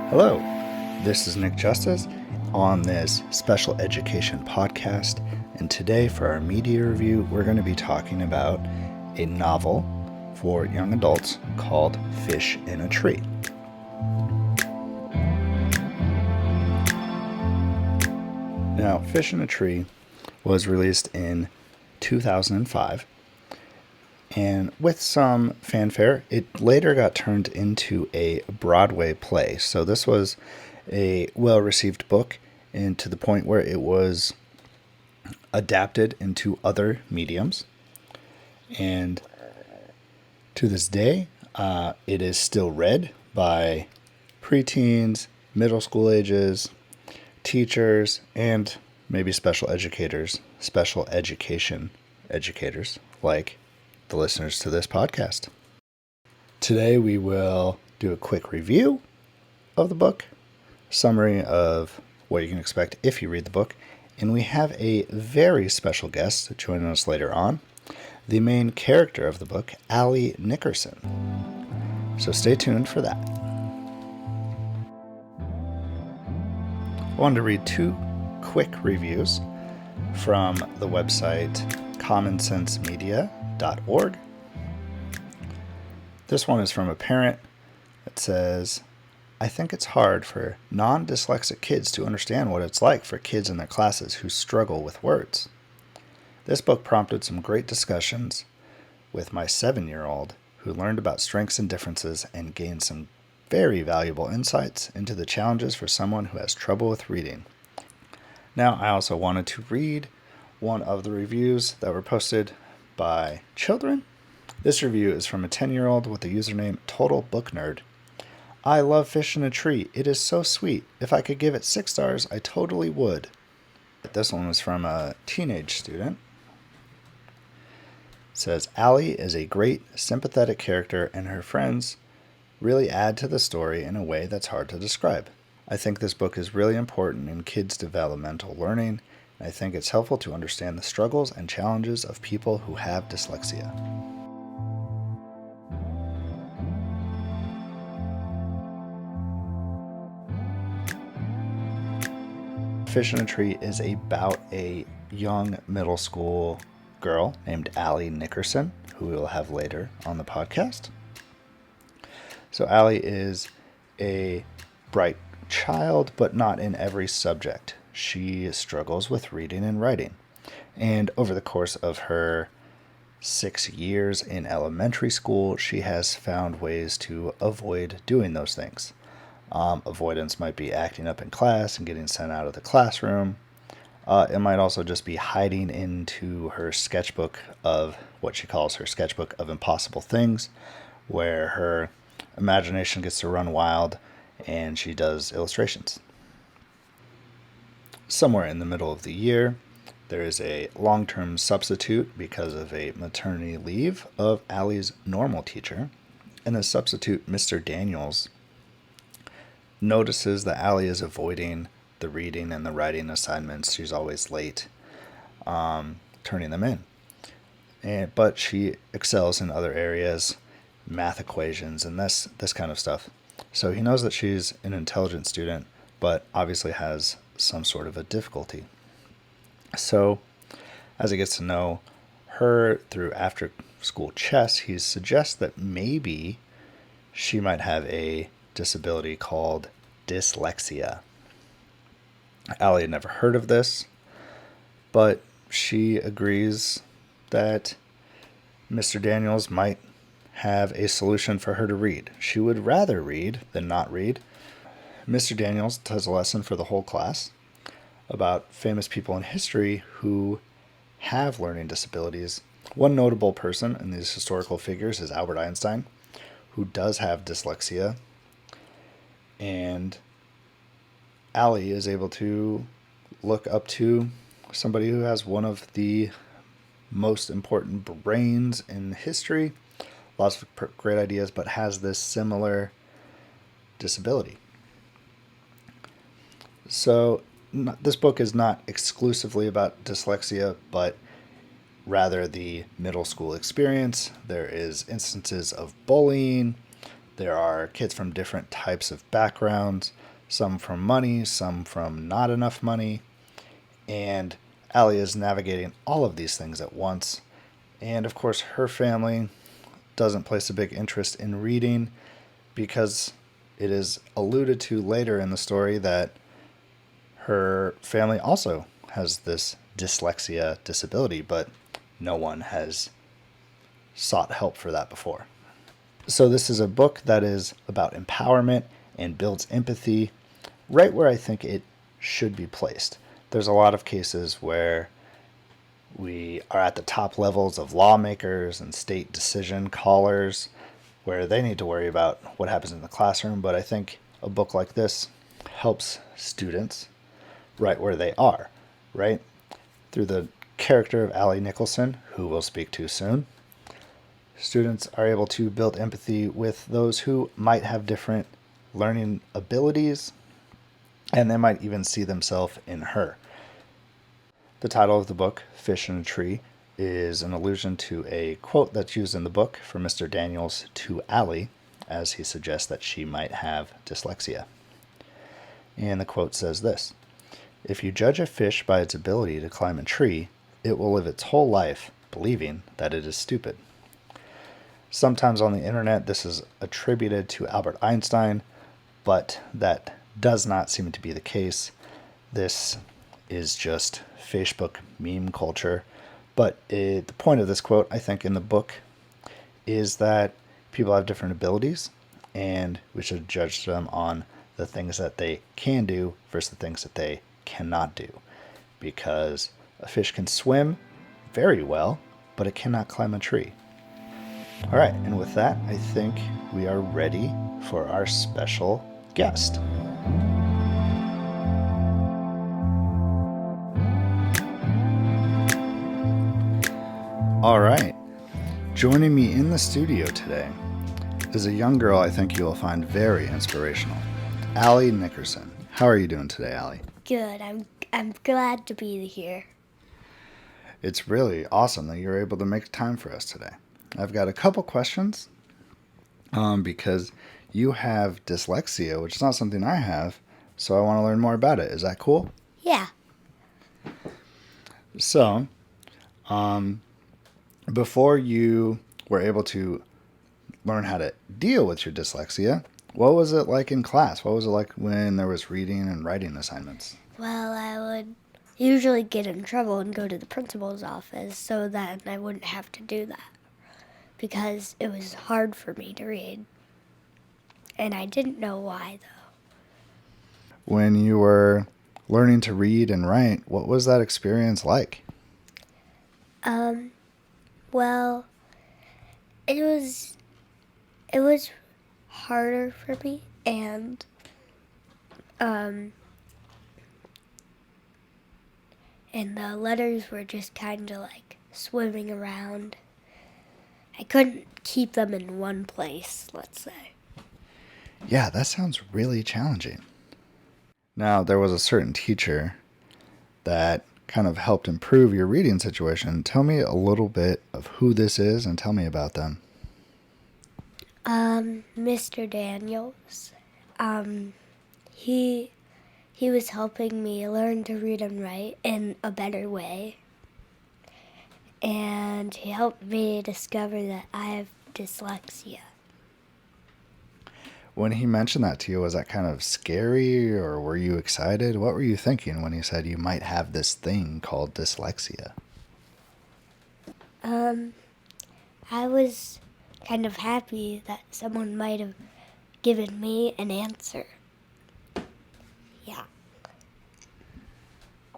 Hello, this is Nick Justice on this special education podcast, and today for our media review, we're going to be talking about a novel for young adults called Fish in a Tree. Now, Fish in a Tree was released in 2005. And with some fanfare, it later got turned into a Broadway play. So this was a well-received book, and to the point where it was adapted into other mediums. And to this day, it is still read by preteens, middle school ages, teachers, and maybe special education educators like the listeners to this podcast. Today we will do a quick review of the book, summary of what you can expect if you read the book, and we have a very special guest joining us later on, the main character of the book, Ali Nickerson. So stay tuned for that. I wanted to read two quick reviews from the website commonsensemedia.org. This one is from a parent that says, I think it's hard for non-dyslexic kids to understand what it's like for kids in their classes who struggle with words. This book prompted some great discussions with my 7-year-old who learned about strengths and differences and gained some very valuable insights into the challenges for someone who has trouble with reading. Now, I also wanted to read one of the reviews that were posted by children. This review is from a 10-year-old with the username Total Book Nerd. I love Fish in a Tree. It is so sweet. If I could give it 6 stars, I totally would. This one was from a teenage student. It says, Ally is a great, sympathetic character, and her friends really add to the story in a way that's hard to describe. I think this book is really important in kids' developmental learning, and I think it's helpful to understand the struggles and challenges of people who have dyslexia. Fish in a Tree is about a young middle school girl named Ally Nickerson, who we will have later on the podcast. So Ally is a bright child, but not in every subject. She struggles with reading and writing. And over the course of her 6 years in elementary school, she has found ways to avoid doing those things. Avoidance might be acting up in class and getting sent out of the classroom. It might also just be hiding into her sketchbook of what she calls her sketchbook of impossible things, where her imagination gets to run wild and she does illustrations. Somewhere in the middle of the year, there is a long-term substitute because of a maternity leave of Ally's normal teacher, and the substitute, Mr. Daniels, notices that Ally is avoiding the reading and the writing assignments. She's always late turning them in. But she excels in other areas, math equations, and this kind of stuff. So he knows that she's an intelligent student, but obviously has some sort of a difficulty. So as he gets to know her through after-school chess, he suggests that maybe she might have a disability called dyslexia. Ally had never heard of this, but she agrees that Mr. Daniels might have a solution for her to read. She would rather read than not read. Mr. Daniels does a lesson for the whole class about famous people in history who have learning disabilities. One notable person in these historical figures is Albert Einstein, who does have dyslexia. And Ally is able to look up to somebody who has one of the most important brains in history, lots of great ideas, but has this similar disability. So this book is not exclusively about dyslexia, but rather the middle school experience. There is instances of bullying, There are kids from different types of backgrounds, some from money, some from not enough money. And Ally is navigating all of these things at once. And of course, her family doesn't place a big interest in reading because it is alluded to later in the story that her family also has this dyslexia disability, but no one has sought help for that before. So this is a book that is about empowerment and builds empathy right where I think it should be placed. There's a lot of cases where we are at the top levels of lawmakers and state decision callers where they need to worry about what happens in the classroom, but I think a book like this helps students right where they are, right? Through the character of Ally Nickerson, who we'll speak to soon, students are able to build empathy with those who might have different learning abilities, and they might even see themselves in her. The title of the book, Fish in a Tree, is an allusion to a quote that's used in the book from Mr. Daniels to Ally, as he suggests that she might have dyslexia. And the quote says this: "If you judge a fish by its ability to climb a tree, it will live its whole life believing that it is stupid." Sometimes on the internet this is attributed to Albert Einstein, but that does not seem to be the case. This is just Facebook meme culture. But the point of this quote, I think, in the book is that people have different abilities and we should judge them on the things that they can do versus the things that they cannot do. Because a fish can swim very well, but it cannot climb a tree. All right, and with that, I think we are ready for our special guest. All right, joining me in the studio today is a young girl I think you will find very inspirational, Ali Nickerson. How are you doing today, Ali? Good. I'm glad to be here. It's really awesome that you're able to make time for us today. I've got a couple questions because you have dyslexia, which is not something I have, so I want to learn more about it. Is that cool? Yeah. So, before you were able to learn how to deal with your dyslexia, what was it like in class? What was it like when there was reading and writing assignments? Well, I would usually get in trouble and go to the principal's office so that I wouldn't have to do that because it was hard for me to read. And I didn't know why, though. When you were learning to read and write, what was that experience like? Well, it was harder for me, and the letters were just kind of like swimming around. I couldn't keep them in one place, let's say. Yeah, that sounds really challenging. Now, there was a certain teacher that kind of helped improve your reading situation. Tell me a little bit of who this is and tell me about them. Mr. Daniels. He was helping me learn to read and write in a better way. And he helped me discover that I have dyslexia. When he mentioned that to you, was that kind of scary or were you excited? What were you thinking when he said you might have this thing called dyslexia? I was kind of happy that someone might have given me an answer. Yeah.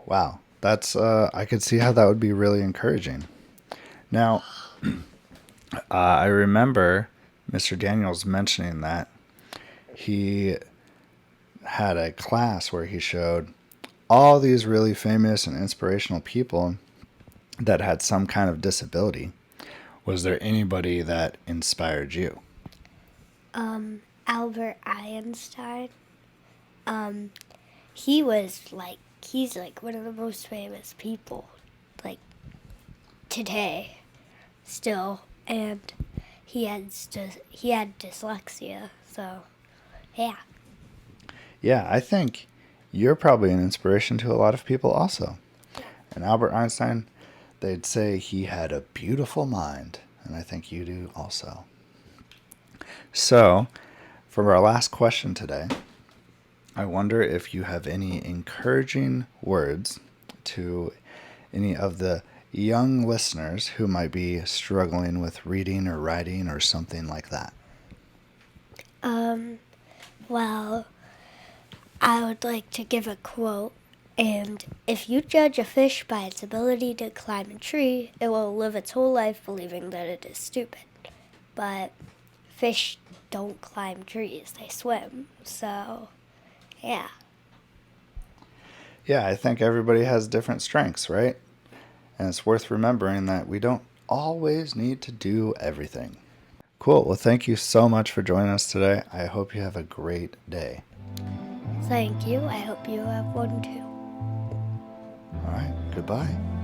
Wow, that's I could see how that would be really encouraging. Now, I remember Mr. Daniels mentioning that he had a class where he showed all these really famous and inspirational people that had some kind of disability. Was there anybody that inspired you? Albert Einstein. He's like one of the most famous people, like today, still, and he had dyslexia. So, yeah. Yeah, I think you're probably an inspiration to a lot of people also. And Albert Einstein, they'd say he had a beautiful mind, and I think you do also. So, for our last question today, I wonder if you have any encouraging words to any of the young listeners who might be struggling with reading or writing or something like that. Well, I would like to give a quote. And if you judge a fish by its ability to climb a tree, it will live its whole life believing that it is stupid. But fish don't climb trees, they swim. So, yeah. Yeah, I think everybody has different strengths, right? And it's worth remembering that we don't always need to do everything. Cool. Well, thank you so much for joining us today. I hope you have a great day. Thank you. I hope you have one too. All right. Goodbye.